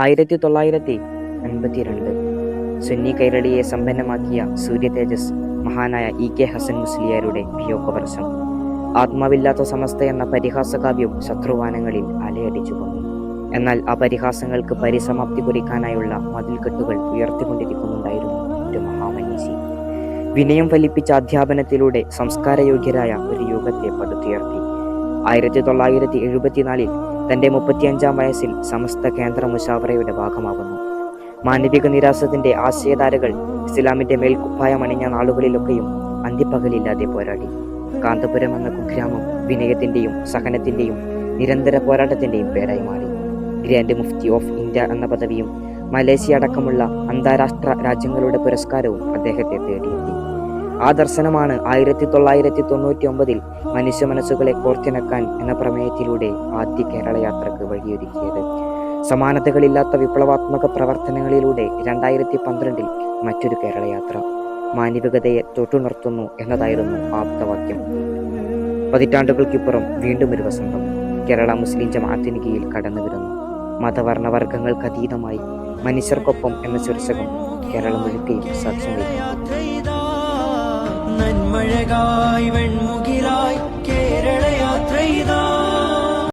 1982 സുന്നി കൈരളിയെ സമ്പന്നമാക്കിയ സൂര്യ തേജസ് മഹാനായ ഇ.കെ. ഹസൻ മുസ്ലിയാരുടെ വിയോഗവർഷം. ആത്മാവില്ലാത്ത സമസ്ത എന്ന പരിഹാസകാവ്യം ശത്രുവാനങ്ങളിൽ അലയടിച്ചു വന്നു. എന്നാൽ ആ പരിഹാസങ്ങൾക്ക് പരിസമാപ്തി കുറിക്കാനായുള്ള മതിൽക്കെട്ടുകൾ ഉയർത്തിക്കൊണ്ടിരിക്കുന്നുണ്ടായിരുന്നു ഒരു മഹാമനീഷി. വിനയം ഫലിപ്പിച്ച അധ്യാപനത്തിലൂടെ സംസ്കാരയോഗ്യരായ ഒരു യുഗത്തെ പടുത്തുയർത്തി. 1974 തൻ്റെ 35-ാം വയസ്സിൽ സമസ്ത കേന്ദ്ര മുശാവറയുടെ ഭാഗമാകുന്നു. മാനവിക നിരാസത്തിന്റെ ആശയധാരകൾ ഇസ്ലാമിന്റെ മേൽക്കുപ്പായമണിഞ്ഞ നാളുകളിലൊക്കെയും അന്തിപ്പകലില്ലാതെ പോരാടി. കാന്തപുരം എന്ന കുഗ്രാമം വിനയത്തിന്റെയും സഹനത്തിന്റെയും നിരന്തര പോരാട്ടത്തിന്റെയും പേരായി മാറി. ഗ്രാൻഡ് മുഫ്തി ഓഫ് ഇന്ത്യ എന്ന പദവിയും മലേഷ്യ അടക്കമുള്ള അന്താരാഷ്ട്ര രാജ്യങ്ങളുടെ പുരസ്കാരവും അദ്ദേഹത്തെ തേടിയെത്തി. ആ ദർശനമാണ് 1999 മനുഷ്യ മനസ്സുകളെ കോർത്തിണക്കാൻ എന്ന പ്രമേയത്തിലൂടെ ആദ്യ കേരള യാത്രക്ക് വഴിയൊരുക്കിയത്. സമാനതകളില്ലാത്ത വിപ്ലവാത്മക പ്രവർത്തനങ്ങളിലൂടെ 2012 മറ്റൊരു കേരള യാത്ര. മാനവികതയെ തൊട്ടുണർത്തുന്നു എന്നതായിരുന്നു ആപ്തവാക്യം. പതിറ്റാണ്ടുകൾക്കിപ്പുറം വീണ്ടും ഒരു വസന്തം കേരള മുസ്ലിം ജമാഅത്തിന് കീഴിൽ കടന്നു വരുന്നു. മതവർണ്ണവർഗങ്ങൾക്കതീതമായി മനുഷ്യർക്കൊപ്പം എന്ന ശീർഷകം കേരളം ഒഴുക്കയിൽ സാക്ഷ്യം വഹിക്കുന്നു.